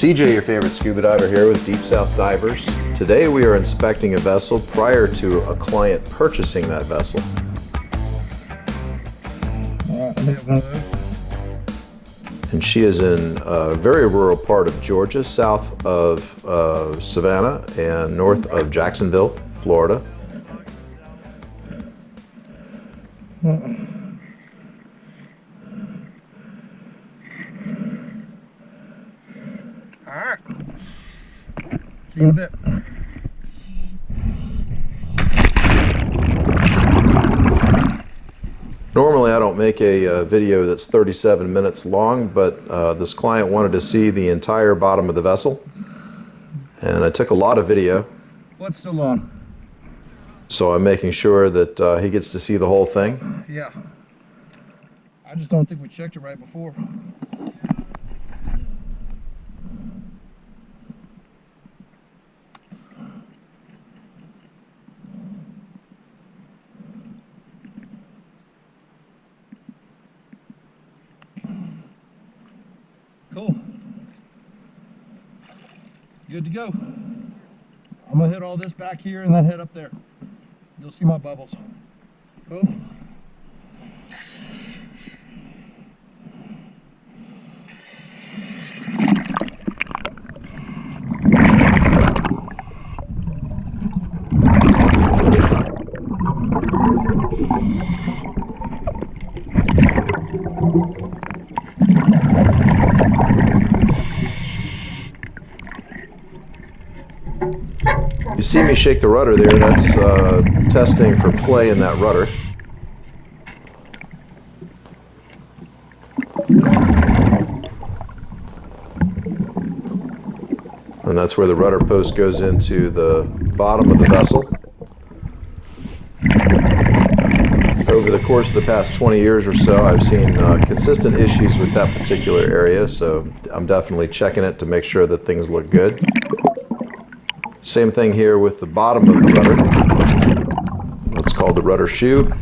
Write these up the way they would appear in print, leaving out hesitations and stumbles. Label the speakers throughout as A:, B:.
A: SeaJay, your favorite scuba diver, here with Deep South Divers. Today we are inspecting a vessel prior to a client purchasing that vessel. And she is in a very rural part of Georgia, south of Savannah and north of Jacksonville, Florida.
B: Alright, see you in a bit.
A: Normally I don't make a video that's 37 minutes long, but this client wanted to see the entire bottom of the vessel, and I took a lot of video.
B: What's still on?
A: So I'm making sure that he gets to see the whole thing.
B: Yeah. I just don't think we checked it right before. Cool. Good to go. I'm gonna hit all this back here and then head up there. You'll see my bubbles. Boom.
A: You see me shake the rudder there, that's testing for play in that rudder. And that's where the rudder post goes into the bottom of the vessel. Over the course of the past 20 years or so, I've seen consistent issues with that particular area, so I'm definitely checking it to make sure that things look good. Same thing here with the bottom of the rudder. It's called the rudder shoe,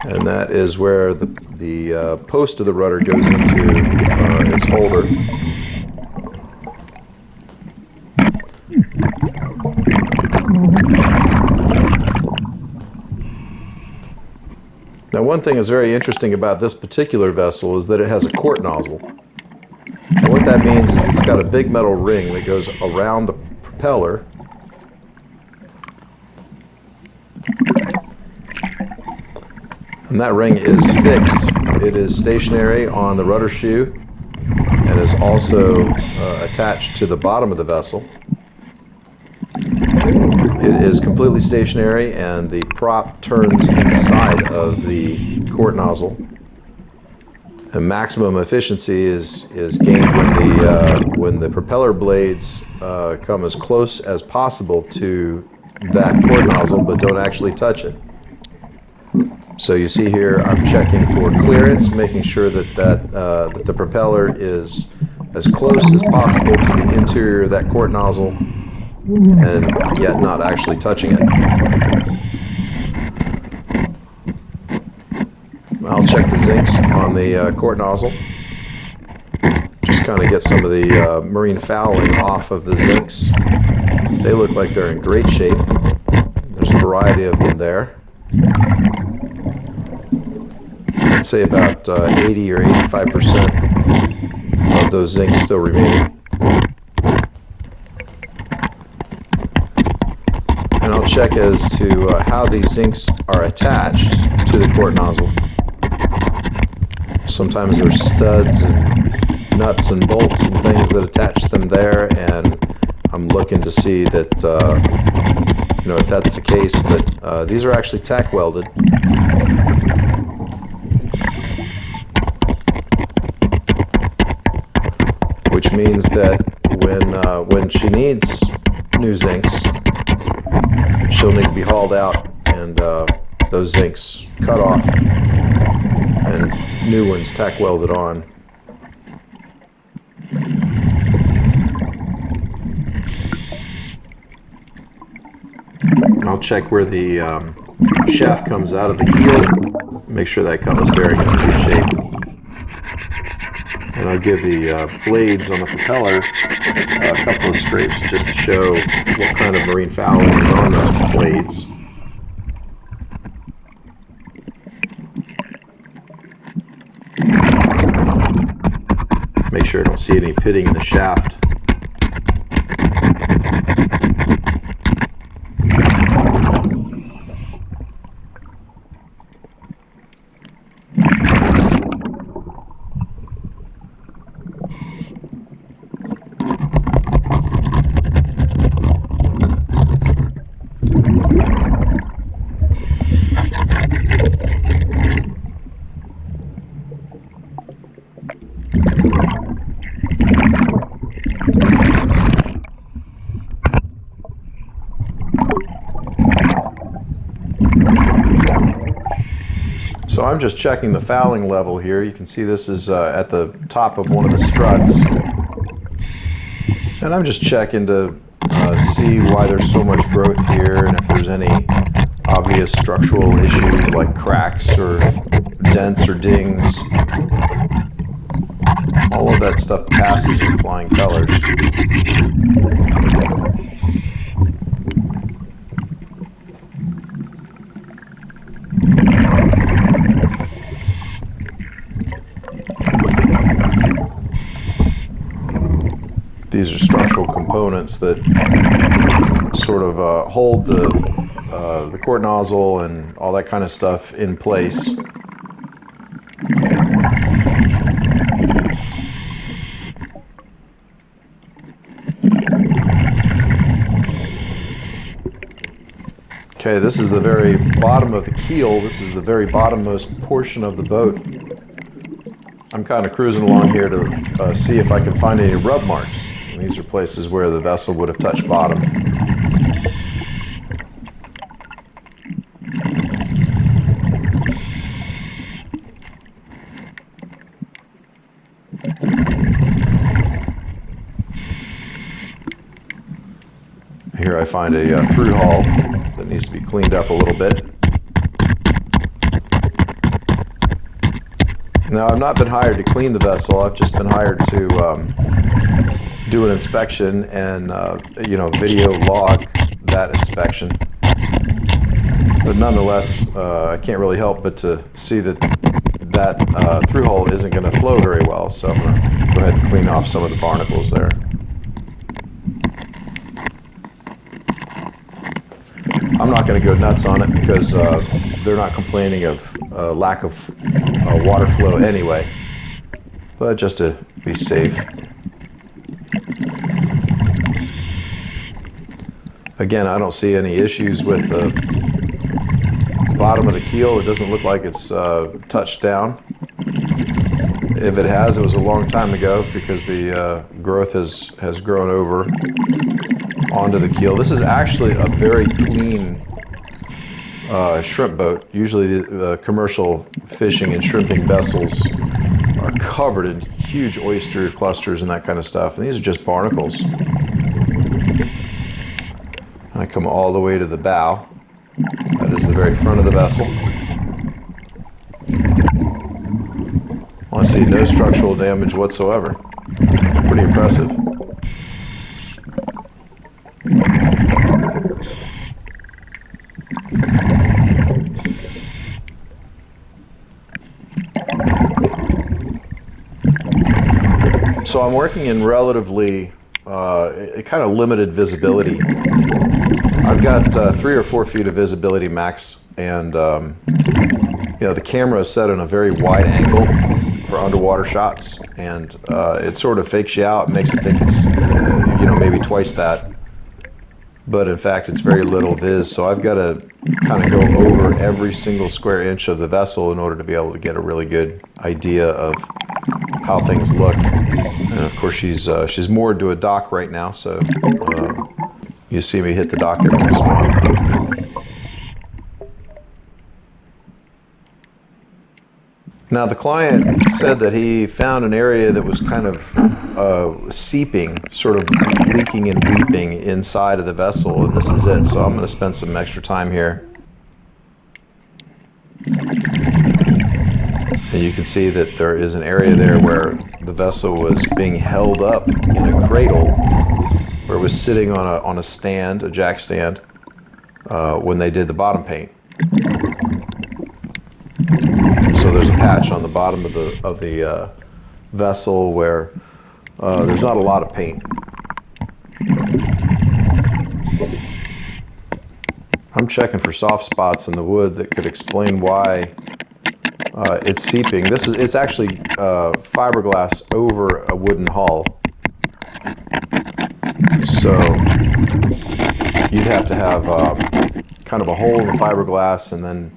A: and that is where the post of the rudder goes into its holder. Now, one thing that's very interesting about this particular vessel is that it has a quart nozzle. And what that means is it's got a big metal ring that goes around the propeller, and that ring is fixed. It is stationary on the rudder shoe and is also attached to the bottom of the vessel. It is completely stationary, and the prop turns inside of the quart nozzle. And maximum efficiency is gained when the propeller blades come as close as possible to that quart nozzle, but don't actually touch it. So you see here, I'm checking for clearance, making sure that that the propeller is as close as possible to the interior of that quart nozzle, and yet not actually touching it. I'll check the zincs on the quart nozzle. Just kind of get some of the marine fouling off of the zincs. They look like they're in great shape. There's a variety of them there. I'd say about 80 or 85% of those zincs still remaining. And I'll check as to how these zincs are attached to the quart nozzle. Sometimes there's studs and nuts and bolts and things that attach them there, and I'm looking to see that, if that's the case, but these are actually tack welded. Which means that when she needs new zincs, she'll need to be hauled out and those zincs cut off and new ones tack welded on. I'll check where the shaft comes out of the keel, make sure that cutlass bearing is in good shape. And I'll give the blades on the propeller a couple of scrapes just to show what kind of marine fouling is on those blades. Make sure I don't see any pitting in the shaft. So I'm just checking the fouling level here. You can see this is at the top of one of the struts. And I'm just checking to see why there's so much growth here and if there's any obvious structural issues like cracks or dents or dings. All of that stuff passes in flying colors. These are structural components that sort of hold the quart nozzle and all that kind of stuff in place. Okay, this is the very bottom of the keel. This is the very bottommost portion of the boat. I'm kind of cruising along here to see if I can find any rub marks. And these are places where the vessel would have touched bottom. Here I find a through hull that needs to be cleaned up a little bit. Now, I've not been hired to clean the vessel. I've just been hired to do an inspection and video log that inspection. But nonetheless, I can't really help but to see that through hull isn't going to flow very well. So I'm going to go ahead and clean off some of the barnacles there. I'm not going to go nuts on it because they're not complaining of lack of water flow anyway, but just to be safe. Again, I don't see any issues with the bottom of the keel. It doesn't look like it's touched down. If it has, it was a long time ago because the growth has grown over onto the keel. This is actually a very clean shrimp boat. Usually the commercial fishing and shrimping vessels are covered in huge oyster clusters and that kind of stuff, and these are just barnacles. I come all the way to the bow. That is the very front of the vessel. I see no structural damage whatsoever. It's pretty impressive. So I'm working in relatively kind of limited visibility. I've got 3 or 4 feet of visibility max, and the camera is set in a very wide angle for underwater shots, and it sort of fakes you out, makes it think it's maybe twice that, but in fact it's very little viz. So I've got to kind of go over every single square inch of the vessel in order to be able to get a really good idea of how things look. And of course she's moored to a dock right now, so you see me hit the dock every once in a while. Now the client said that he found an area that was kind of seeping, sort of leaking and weeping inside of the vessel, and this is it. So I'm going to spend some extra time here. And And you can see that there is an area there where the vessel was being held up in a cradle, where it was sitting on a stand, a jack stand, when they did the bottom paint. So there's a patch on the bottom of the vessel where there's not a lot of paint. I'm checking for soft spots in the wood that could explain why it's seeping. It's actually fiberglass over a wooden hull. So you'd have to have kind of a hole in the fiberglass, and then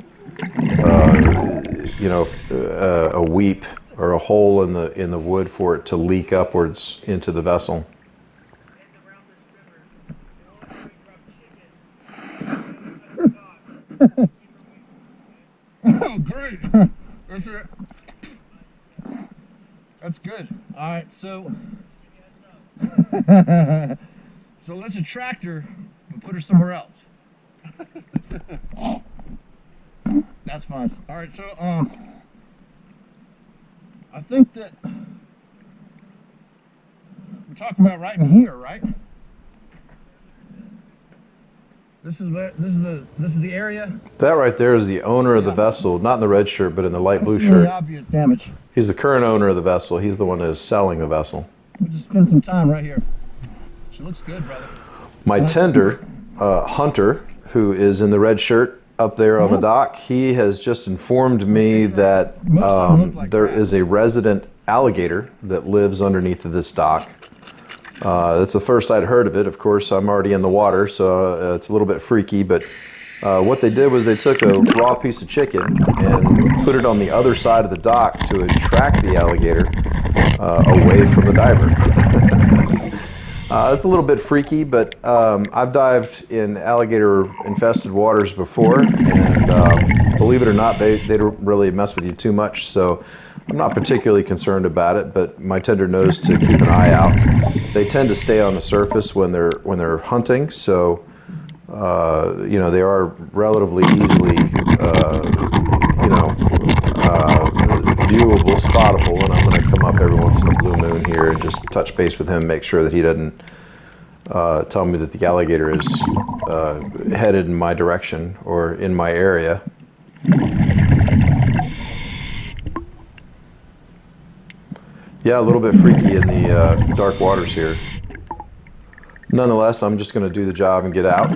A: a weep or a hole in the wood for it to leak upwards into the vessel.
B: Oh, great. That's good. All right, so so let's attract her and put her somewhere else. That's fine. All right, so I think that we're talking about right in here, right? This is the area.
A: That right there is the owner of the vessel, not in the red shirt, but in the light blue shirt.
B: Really obvious damage.
A: He's the current owner of the vessel. He's the one that is selling the vessel.
B: We'll just spend some time right here. She looks good, brother.
A: My tender, Hunter, who is in the red shirt up there on the dock, he has just informed me that there is a resident alligator that lives underneath of this dock. That's the first I'd heard of it. Of course, I'm already in the water, so it's a little bit freaky, but what they did was they took a raw piece of chicken and put it on the other side of the dock to attract the alligator away from the diver. It's a little bit freaky, but I've dived in alligator-infested waters before, and believe it or not, they don't really mess with you too much, so I'm not particularly concerned about it, but my tender knows to keep an eye out. They tend to stay on the surface when they're hunting, so they are relatively easily viewable, spottable, and I'm going to come up every once in a blue moon here and just touch base with him, make sure that he doesn't tell me that the alligator is headed in my direction or in my area. Yeah, a little bit freaky in the dark waters here. Nonetheless, I'm just going to do the job and get out.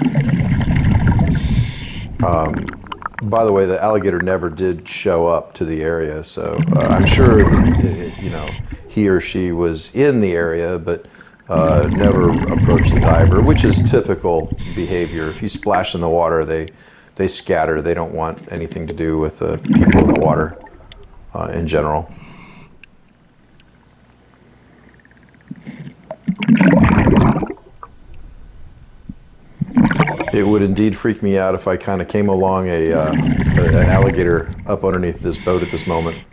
A: By the way, the alligator never did show up to the area, so I'm sure he or she was in the area, but never approached the diver, which is typical behavior. If you splash in the water, they scatter. They don't want anything to do with the people in the water in general. It would indeed freak me out if I kind of came along an alligator up underneath this boat at this moment.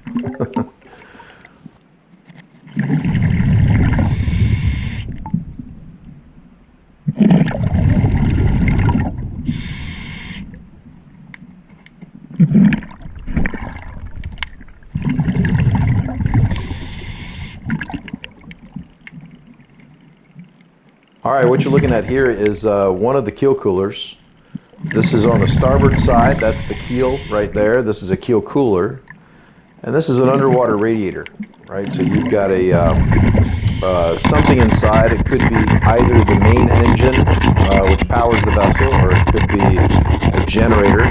A: All right, what you're looking at here is one of the keel coolers. This is on the starboard side. That's the keel right there. This is a keel cooler. And this is an underwater radiator, right? So you've got a something inside. It could be either the main engine, which powers the vessel, or it could be a generator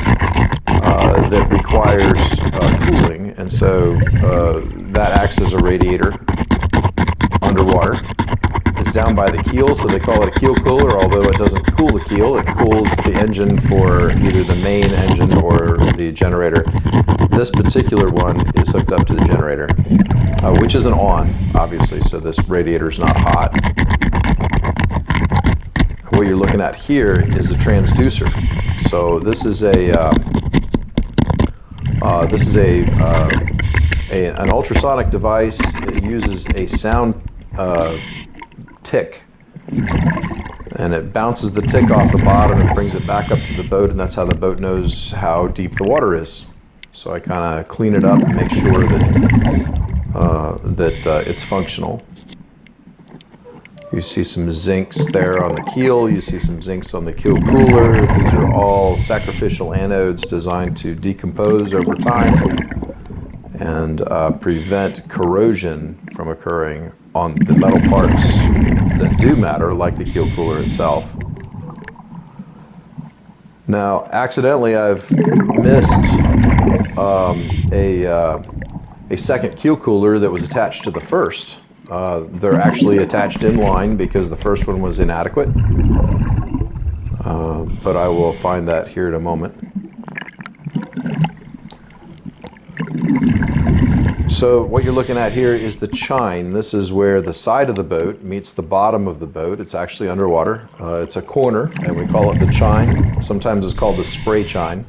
A: that requires cooling. And so that acts as a radiator underwater. It's down by the keel, so they call it a keel cooler, although it doesn't cool the keel. It cools the engine for either the main engine or the generator. This particular one is hooked up to the generator, which isn't on, obviously, so this radiator is not hot. What you're looking at here is a transducer. So this is an ultrasonic device. It uses a sound tick, and it bounces the tick off the bottom and brings it back up to the boat, and that's how the boat knows how deep the water is. So I kind of clean it up and make sure that it's functional. You see some zincs there on the keel. You see some zincs on the keel cooler. These are all sacrificial anodes designed to decompose over time and prevent corrosion from occurring on the metal parts that do matter, like the keel cooler itself. Now, accidentally, I've missed a second keel cooler that was attached to the first. They're actually attached in line because the first one was inadequate, but I will find that here in a moment. So what you're looking at here is the chine. This is where the side of the boat meets the bottom of the boat. It's actually underwater. It's a corner, and we call it the chine. Sometimes it's called the spray chine.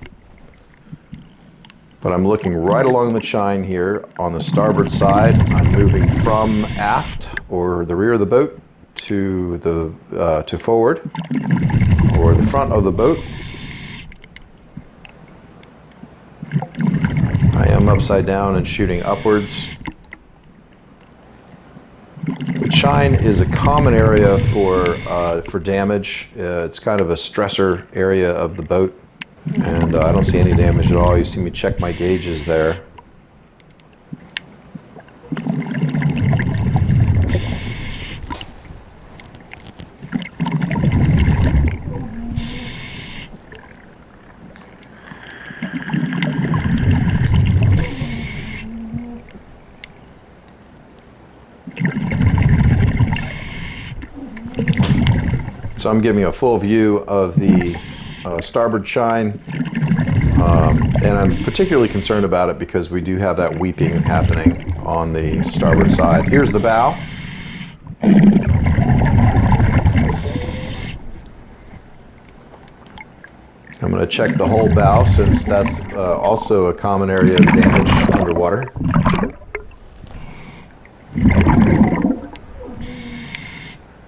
A: But I'm looking right along the chine here on the starboard side. I'm moving from aft, or the rear of the boat, to forward, or the front of the boat. I am upside down and shooting upwards. The chine is a common area for damage. It's kind of a stressor area of the boat, and I don't see any damage at all. You see me check my gauges there. So I'm giving a full view of the starboard chine, and I'm particularly concerned about it because we do have that weeping happening on the starboard side. Here's the bow. I'm going to check the whole bow since that's also a common area of damage underwater.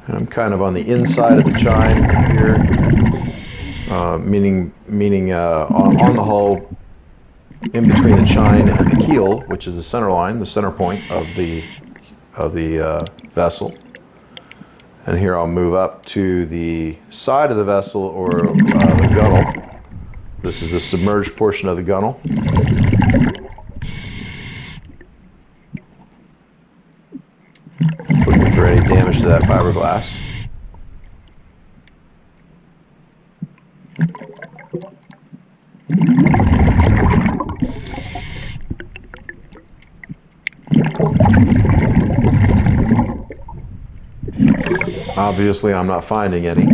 A: I'm kind of on the inside of the chine here, meaning on the hull, in between the chine and the keel, which is the center line, the center point of the vessel. And here I'll move up to the side of the vessel, or the gunnel. This is the submerged portion of the gunnel. Looking for any damage to that fiberglass. Obviously, I'm not finding any.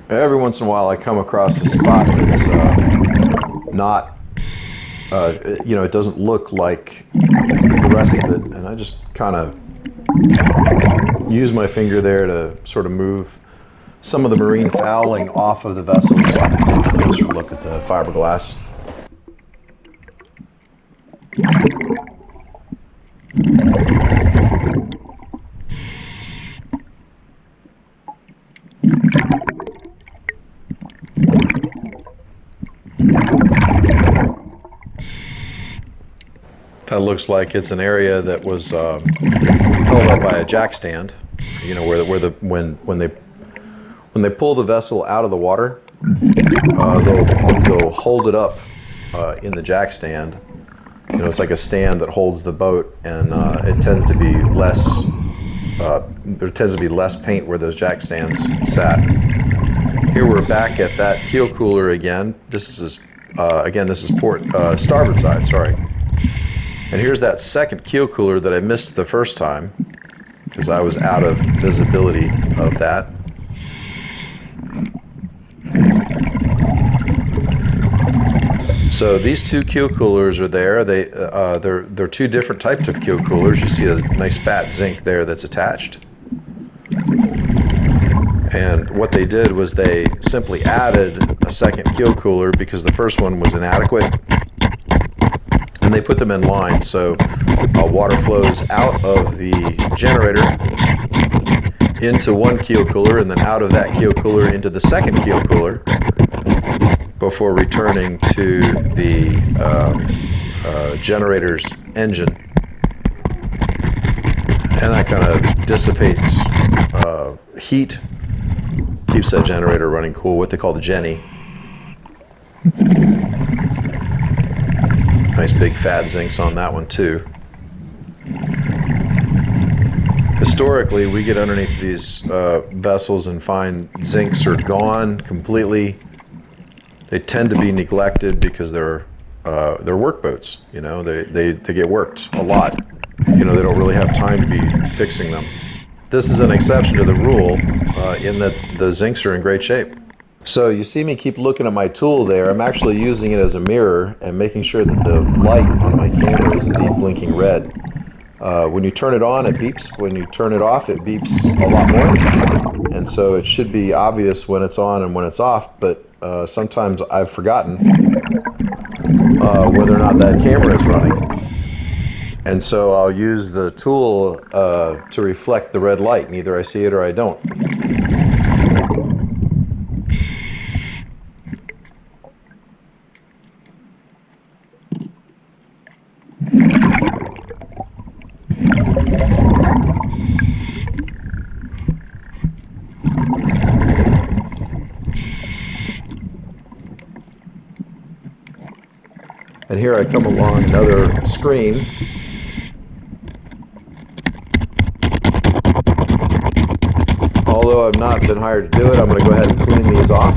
A: Every once in a while I come across a spot that's not, it doesn't look like the rest of it, and I just kind of use my finger there to sort of move some of the marine fouling off of the vessel so I can take a closer look at the fiberglass. That looks like it's an area that was held up by a jack stand. When they pull the vessel out of the water, they'll hold it up in the jack stand. It's like a stand that holds the boat, and it tends to be less. There tends to be less paint where those jack stands sat. Here we're back at that keel cooler again. This is starboard side. Sorry. And here's that second keel cooler that I missed the first time because I was out of visibility of that. So these two keel coolers are there. They're two different types of keel coolers. You see a nice fat zinc there that's attached. And what they did was they simply added a second keel cooler because the first one was inadequate. And they put them in line, so water flows out of the generator into one keel cooler and then out of that keel cooler into the second keel cooler before returning to the generator's engine. And that kind of dissipates heat, keeps that generator running cool, what they call the Jenny. Nice big fat zincs on that one too. Historically, we get underneath these vessels and find zincs are gone completely. They tend to be neglected because they're work boats. You know, they get worked a lot. You know, they don't really have time to be fixing them. This is an exception to the rule in that the zincs are in great shape. So you see me keep looking at my tool there. I'm actually using it as a mirror and making sure that the light on my camera is indeed blinking red. When you turn it on, it beeps. When you turn it off, it beeps a lot more. And so it should be obvious when it's on and when it's off, but sometimes I've forgotten whether or not that camera is running. And so I'll use the tool to reflect the red light, and either I see it or I don't. And here I come along another screen. Although I've not been hired to do it, I'm going to go ahead and clean these off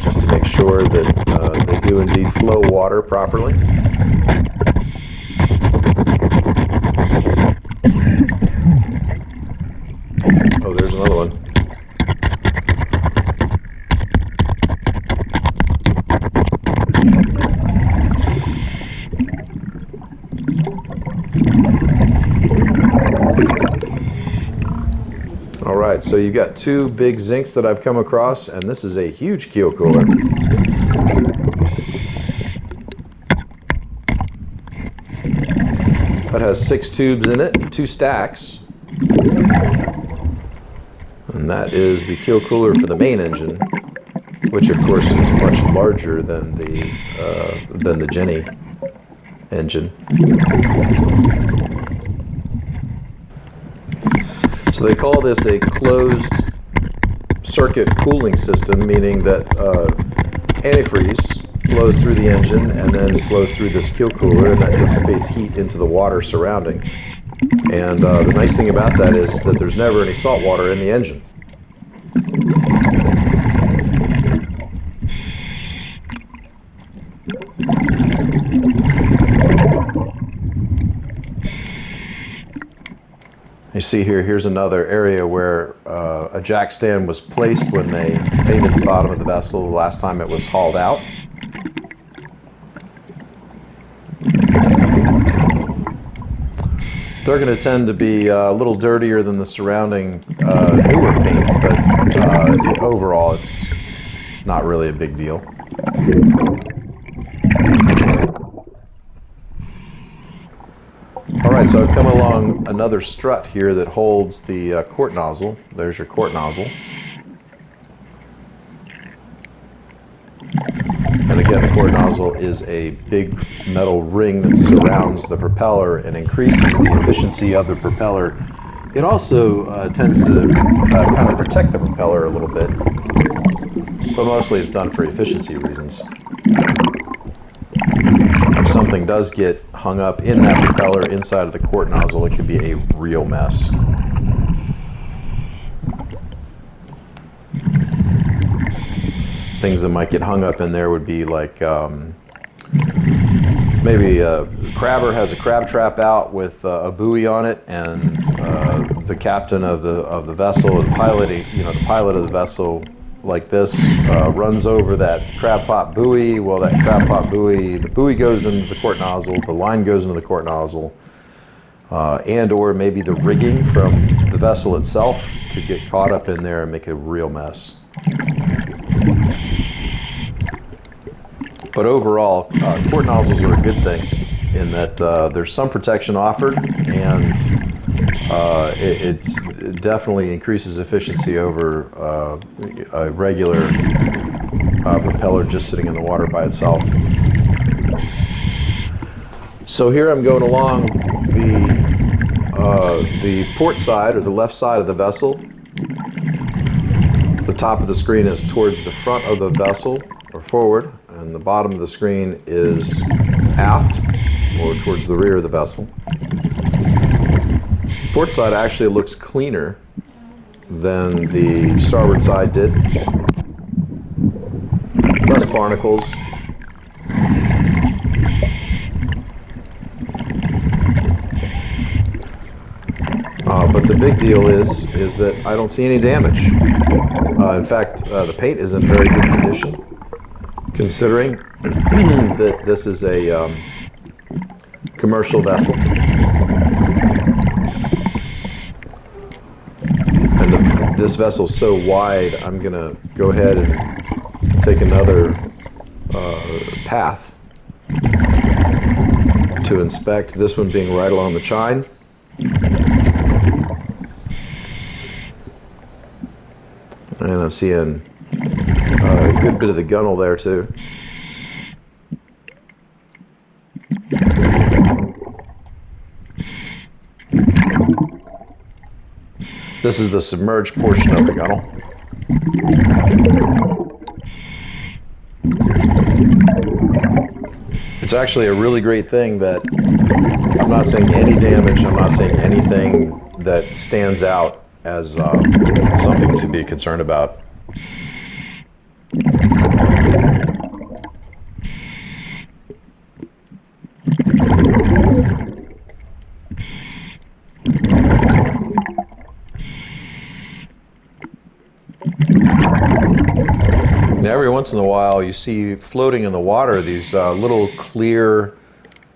A: just to make sure that they do indeed flow water properly. Oh, there's another one. All right, so you've got two big zincs that I've come across, and this is a huge keel cooler. That has 6 tubes in it, 2 stacks. And that is the keel cooler for the main engine, which of course is much larger than the Jenny engine. So they call this a closed circuit cooling system, meaning that antifreeze flows through the engine and then flows through this keel cooler, and that dissipates heat into the water surrounding. And the nice thing about that is that there's never any salt water in the engine. You see here's another area where a jack stand was placed when they painted the bottom of the vessel the last time it was hauled out. They're going to tend to be a little dirtier than the surrounding newer paint, but overall it's not really a big deal. Alright, so I've come along another strut here that holds the quart nozzle. There's your quart nozzle. And again, the quart nozzle is a big metal ring that surrounds the propeller and increases the efficiency of the propeller. It also tends to kind of protect the propeller a little bit, but mostly it's done for efficiency reasons. If something does get hung up in that propeller inside of the quart nozzle, it could be a real mess. Things that might get hung up in there would be like maybe a crabber has a crab trap out with a buoy on it, and the captain of the vessel, the pilot of the vessel, like this, runs over that crab pot buoy. Well, that crab pot buoy, the buoy goes into the quart nozzle, the line goes into the quart nozzle, and or maybe the rigging from the vessel itself could get caught up in there and make a real mess. But overall, quart nozzles are a good thing in that there's some protection offered, and it definitely increases efficiency over a regular propeller just sitting in the water by itself. So here I'm going along the port side, or the left side of the vessel. The top of the screen is towards the front of the vessel, or forward, and the bottom of the screen is aft, or towards the rear of the vessel. The port side actually looks cleaner than the starboard side did. Less barnacles. But the big deal is that I don't see any damage. In fact, the paint is in very good condition, considering that this is a commercial vessel. And this vessel's so wide, I'm going to go ahead and take another path to inspect, this one being right along the chine. And I'm seeing a good bit of the gunnel there too. This is the submerged portion of the gunnel. It's actually a really great thing that I'm not seeing any damage, I'm not seeing anything that stands out as something to be concerned about. Now, every once in a while you see floating in the water these little clear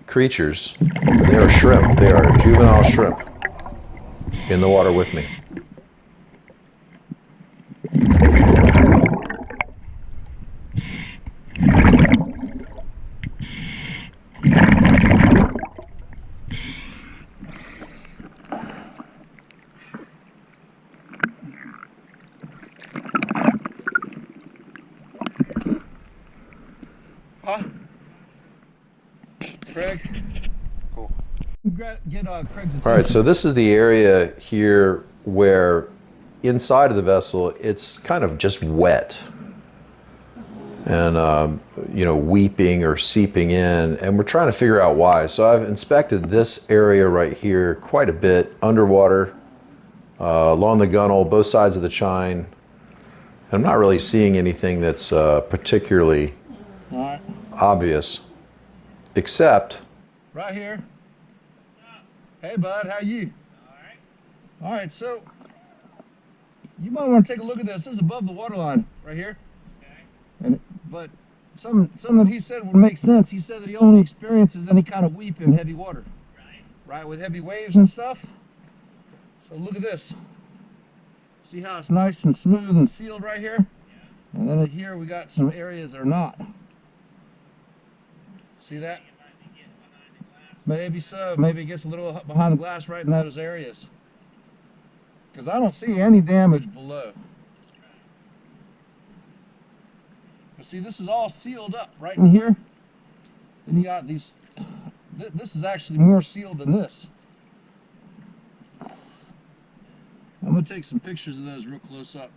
A: creatures. They are shrimp. They are juvenile shrimp in the water with me.
B: Huh? Craig? Cool. Get Craig's attention.
A: All right, so this is the area here where inside of the vessel it's kind of just wet and you know, weeping or seeping in, and we're trying to figure out why. So I've inspected this area right here quite a bit underwater, along the gunnel, both sides of the chine. I'm not really seeing anything that's particularly obvious, except
B: right here. Hey bud, how you? All right, so you might want to take a look at this. This is above the water line right here. But something that he said would make sense. He said that he only experiences any kind of weep in heavy water. Right, with heavy waves and stuff. So look at this. See how it's nice and smooth and sealed right here? And then here we got some areas that are not. See that? Maybe so. Maybe it gets a little behind the glass right in those areas. Because I don't see any damage below. But see, this is all sealed up right in here. Then you got these. This is actually more sealed than this. I'm going to take some pictures of those real close up.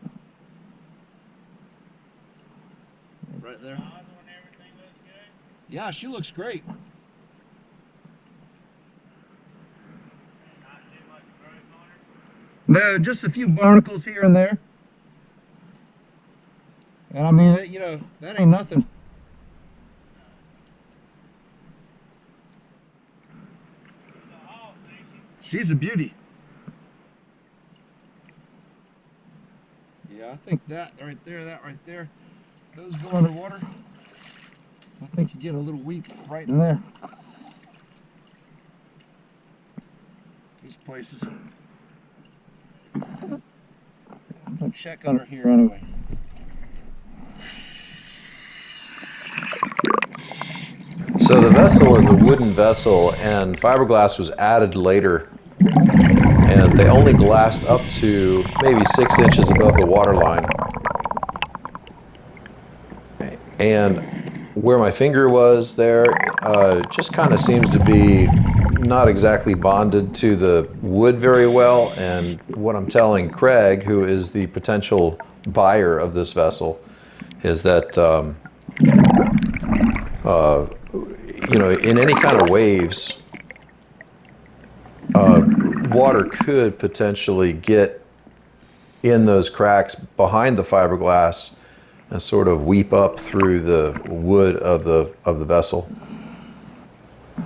B: Right there. Yeah, she looks great. No, just a few barnacles here and there. And I mean, you know, that ain't nothing. She's a beauty. Yeah, I think that right there, those go underwater. I think you get a little weep right in there. These places. check under here anyway.
A: So the vessel is a wooden vessel, and fiberglass was added later. And they only glassed up to maybe 6 inches above the waterline. And where my finger was there, just kind of seems to be not exactly bonded to the wood very well. And what I'm telling Craig, who is the potential buyer of this vessel, is that you know, in any kind of waves, water could potentially get in those cracks behind the fiberglass and sort of weep up through the wood of the vessel. I'm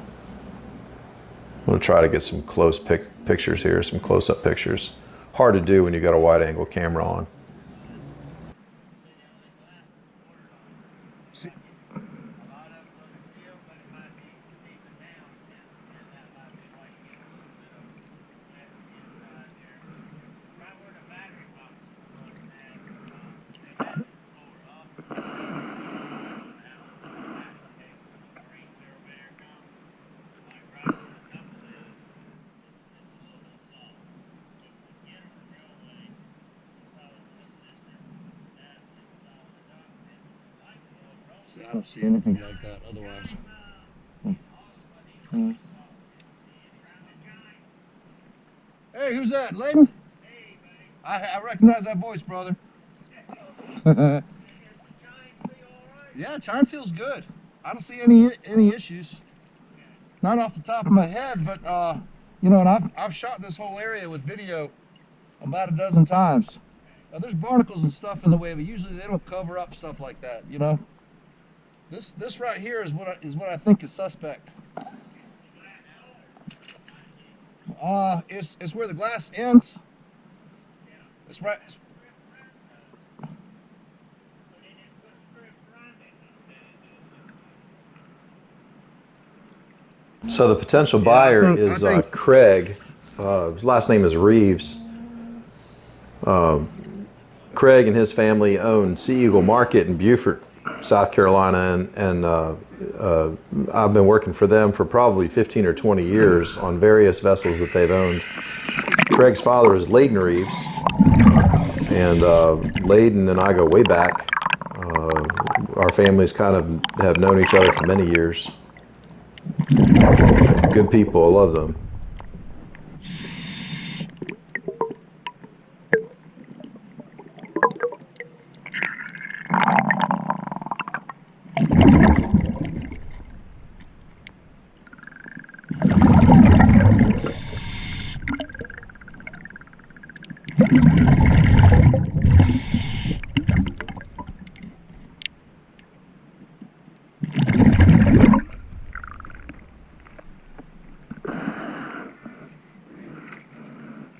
A: going to try to get some close pictures here, some close-up pictures. Hard to do when you got a wide-angle camera on.
B: See, I don't see anything like that otherwise. Hey, who's that? Layden? I recognize that voice, brother. Yeah, chine feels good. I don't see any issues. Not off the top of my head, but you know, and I've shot this whole area with video about a dozen times. Now, there's barnacles and stuff in the way, but usually they don't cover up stuff like that, you know. This right here is what I think is suspect. It's where the glass ends. It's right.
A: So the potential buyer is Craig. His last name is Reeves. Craig and his family own Sea Eagle Market in Beaufort, South Carolina, and I've been working for them for probably 15 or 20 years on various vessels that they've owned. Craig's father is Layden Reeves, and Layden and I go way back. Our families kind of have known each other for many years. Good people, I love them.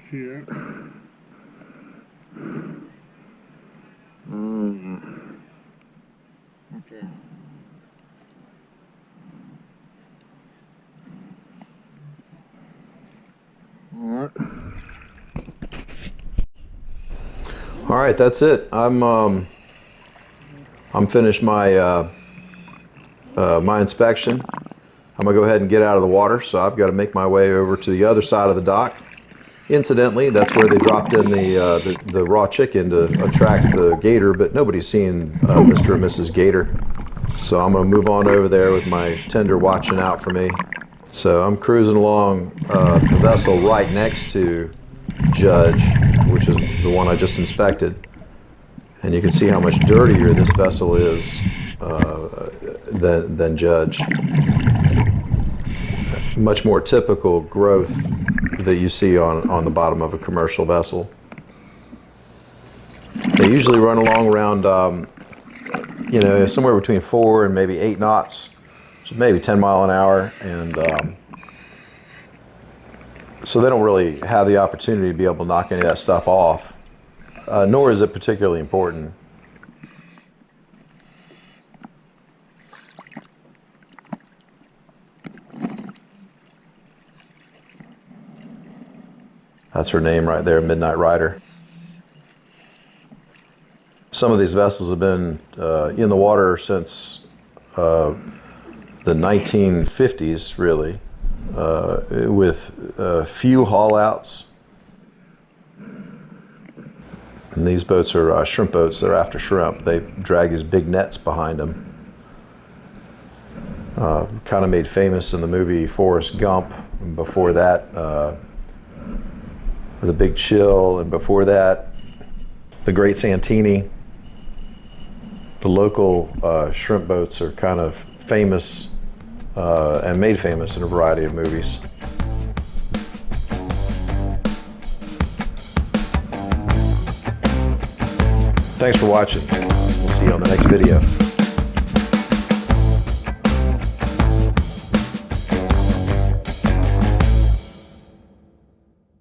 B: Here. Okay.
A: All right, that's it. I'm finished my my inspection. I'm gonna go ahead and get out of the water, so I've got to make my way over to the other side of the dock. Incidentally, that's where they dropped in the raw chicken to attract the gator, but nobody's seen Mr. and Mrs. Gator. So I'm going to move on over there with my tender watching out for me. So I'm cruising along the vessel right next to Judge, which is the one I just inspected. And you can see how much dirtier this vessel is than Judge. Much more typical growth that you see on the bottom of a commercial vessel. They usually run along around, you know, somewhere between 4 and maybe 8 knots, so maybe 10 miles an hour, and so they don't really have the opportunity to be able to knock any of that stuff off, nor is it particularly important. That's her name right there, Midnight Rider. Some of these vessels have been in the water since the 1950s, really, with few haul-outs. And these boats are shrimp boats. They're after shrimp. They drag these big nets behind them. Kind of made famous in the movie Forrest Gump. And before that, The Big Chill, and before that, The Great Santini. The local shrimp boats are kind of famous and made famous in a variety of movies. Thanks for watching. We'll see you on the next video.